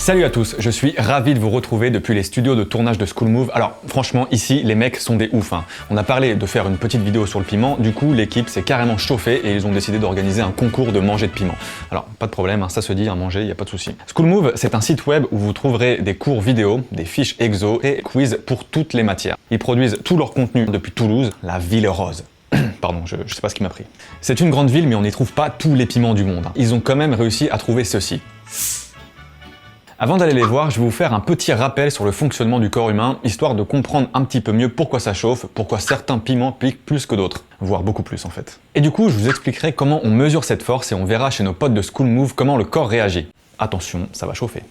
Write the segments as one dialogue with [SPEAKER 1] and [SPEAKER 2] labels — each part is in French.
[SPEAKER 1] Salut à tous, je suis ravi de vous retrouver depuis les studios de tournage de School Move. Alors franchement ici les mecs sont des oufs. On a parlé de faire une petite vidéo sur le piment, du coup l'équipe s'est carrément chauffée et ils ont décidé d'organiser un concours de manger de piment. Alors pas de problème, ça se dit, manger, il n'y a pas de souci. School Move, c'est un site web où vous trouverez des cours vidéo, des fiches exo et quiz pour toutes les matières. Ils produisent tout leur contenu depuis Toulouse, la ville rose. Pardon, je sais pas ce qui m'a pris. C'est une grande ville mais on n'y trouve pas tous les piments du monde. Ils ont quand même réussi à trouver ceci. Avant d'aller les voir, je vais vous faire un petit rappel sur le fonctionnement du corps humain, histoire de comprendre un petit peu mieux pourquoi ça chauffe, pourquoi certains piments piquent plus que d'autres, voire beaucoup plus en fait. Et du coup, je vous expliquerai comment on mesure cette force et on verra chez nos potes de School Move comment le corps réagit. Attention, ça va chauffer.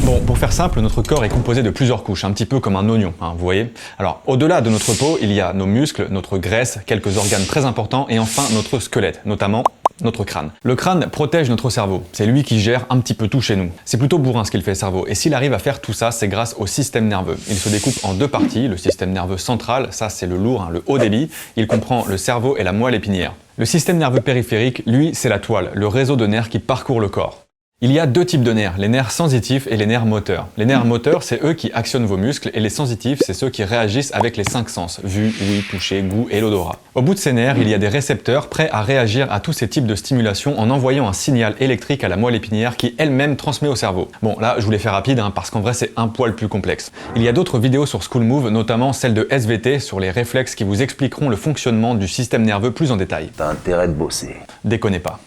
[SPEAKER 1] Bon, pour faire simple, notre corps est composé de plusieurs couches, un petit peu comme un oignon, vous voyez. Alors, au-delà de notre peau, il y a nos muscles, notre graisse, quelques organes très importants et enfin notre squelette, notamment notre crâne. Le crâne protège notre cerveau, c'est lui qui gère un petit peu tout chez nous. C'est plutôt bourrin ce qu'il fait le cerveau, et s'il arrive à faire tout ça, c'est grâce au système nerveux. Il se découpe en deux parties, le système nerveux central, ça c'est le lourd, le haut débit, il comprend le cerveau et la moelle épinière. Le système nerveux périphérique, lui, c'est la toile, le réseau de nerfs qui parcourt le corps. Il y a deux types de nerfs, les nerfs sensitifs et les nerfs moteurs. Les nerfs moteurs, c'est eux qui actionnent vos muscles et les sensitifs, c'est ceux qui réagissent avec les cinq sens, vue, ouïe, toucher, goût et l'odorat. Au bout de ces nerfs, il y a des récepteurs prêts à réagir à tous ces types de stimulation en envoyant un signal électrique à la moelle épinière qui elle-même transmet au cerveau. Bon, là, je vous l'ai fait rapide parce qu'en vrai, c'est un poil plus complexe. Il y a d'autres vidéos sur School Move, notamment celle de SVT sur les réflexes qui vous expliqueront le fonctionnement du système nerveux plus en détail.
[SPEAKER 2] T'as intérêt de bosser.
[SPEAKER 1] Déconnez pas.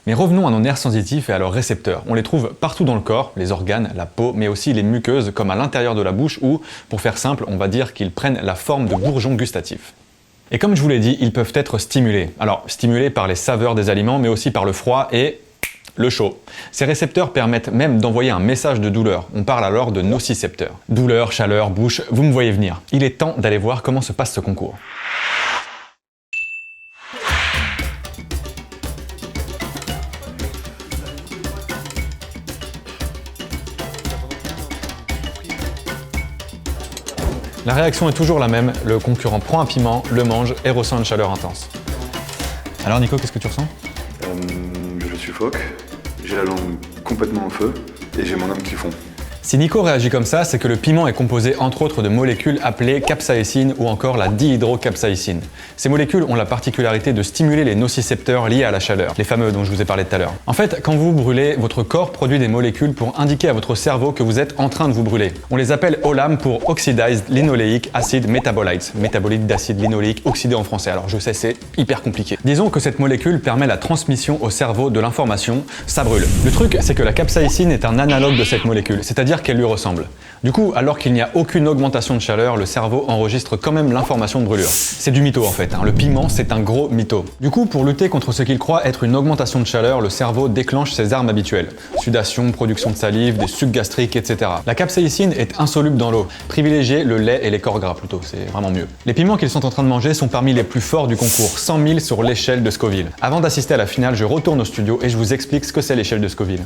[SPEAKER 1] Mais revenons à nos nerfs sensitifs et à leurs récepteurs. On les trouve partout dans le corps, les organes, la peau, mais aussi les muqueuses comme à l'intérieur de la bouche où, pour faire simple, on va dire qu'ils prennent la forme de bourgeons gustatifs. Et comme je vous l'ai dit, ils peuvent être stimulés. Alors, stimulés par les saveurs des aliments, mais aussi par le froid et le chaud. Ces récepteurs permettent même d'envoyer un message de douleur. On parle alors de nocicepteurs. Douleur, chaleur, bouche, vous me voyez venir. Il est temps d'aller voir comment se passe ce concours. La réaction est toujours la même, le concurrent prend un piment, le mange et ressent une chaleur intense. Alors Nico, qu'est-ce que tu ressens?
[SPEAKER 3] Je suffoque, j'ai la langue complètement au feu et j'ai mon âme qui fond.
[SPEAKER 1] Si Nico réagit comme ça, c'est que le piment est composé entre autres de molécules appelées capsaïcine ou encore la dihydrocapsaïcine. Ces molécules ont la particularité de stimuler les nocicepteurs liés à la chaleur, les fameux dont je vous ai parlé tout à l'heure. En fait, quand vous vous brûlez, votre corps produit des molécules pour indiquer à votre cerveau que vous êtes en train de vous brûler. On les appelle OLAM pour Oxidized Linoleic Acid Metabolites, métabolites d'acide linoléique oxydé en français. Alors je sais, c'est hyper compliqué. Disons que cette molécule permet la transmission au cerveau de l'information, ça brûle. Le truc, c'est que la capsaïcine est un analogue de cette molécule, c'est-à-dire qu'elle lui ressemble. Du coup, alors qu'il n'y a aucune augmentation de chaleur, le cerveau enregistre quand même l'information de brûlure. C'est du mytho en fait, le piment c'est un gros mytho. Du coup, pour lutter contre ce qu'il croit être une augmentation de chaleur, le cerveau déclenche ses armes habituelles. Sudation, production de salive, des sucs gastriques, etc. La capsaïcine est insoluble dans l'eau. Privilégiez le lait et les corps gras plutôt, c'est vraiment mieux. Les piments qu'ils sont en train de manger sont parmi les plus forts du concours, 100 000 sur l'échelle de Scoville. Avant d'assister à la finale, je retourne au studio et je vous explique ce que c'est l'échelle de Scoville.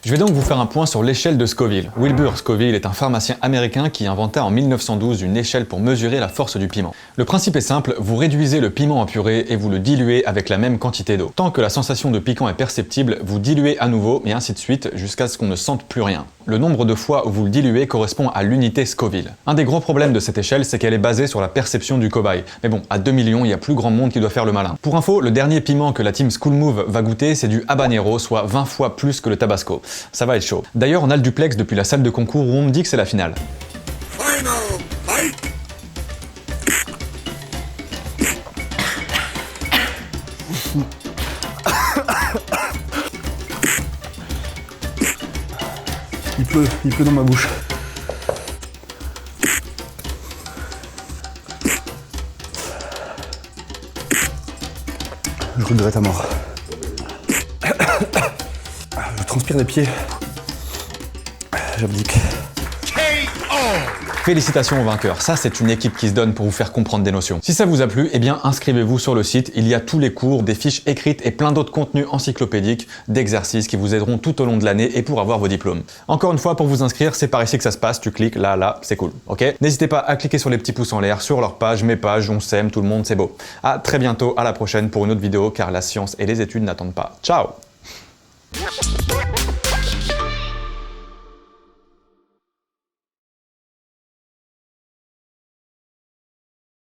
[SPEAKER 1] Je vais donc vous faire un point sur l'échelle de Scoville. Wilbur Scoville est un pharmacien américain qui inventa en 1912 une échelle pour mesurer la force du piment. Le principe est simple, vous réduisez le piment en purée et vous le diluez avec la même quantité d'eau. Tant que la sensation de piquant est perceptible, vous diluez à nouveau et ainsi de suite jusqu'à ce qu'on ne sente plus rien. Le nombre de fois où vous le diluez correspond à l'unité Scoville. Un des gros problèmes de cette échelle, c'est qu'elle est basée sur la perception du cobaye. Mais bon, à 2 millions, il y a plus grand monde qui doit faire le malin. Pour info, le dernier piment que la team School Move va goûter, c'est du habanero, soit 20 fois plus que le tabasco. Ça va être chaud. D'ailleurs, on a le duplex depuis la salle de concours où on me dit que c'est la finale.
[SPEAKER 4] Final fight.
[SPEAKER 3] Il pleut dans ma bouche. Je regrette à mort. Je transpire des pieds. J'abdique.
[SPEAKER 1] Félicitations aux vainqueurs, ça c'est une équipe qui se donne pour vous faire comprendre des notions. Si ça vous a plu, eh bien inscrivez-vous sur le site, il y a tous les cours, des fiches écrites et plein d'autres contenus encyclopédiques, d'exercices qui vous aideront tout au long de l'année et pour avoir vos diplômes. Encore une fois, pour vous inscrire, c'est par ici que ça se passe, tu cliques là, c'est cool, ok? N'hésitez pas à cliquer sur les petits pouces en l'air, sur leur page, mes pages, on s'aime, tout le monde, c'est beau. À très bientôt, à la prochaine pour une autre vidéo, car la science et les études n'attendent pas. Ciao!
[SPEAKER 4] fight!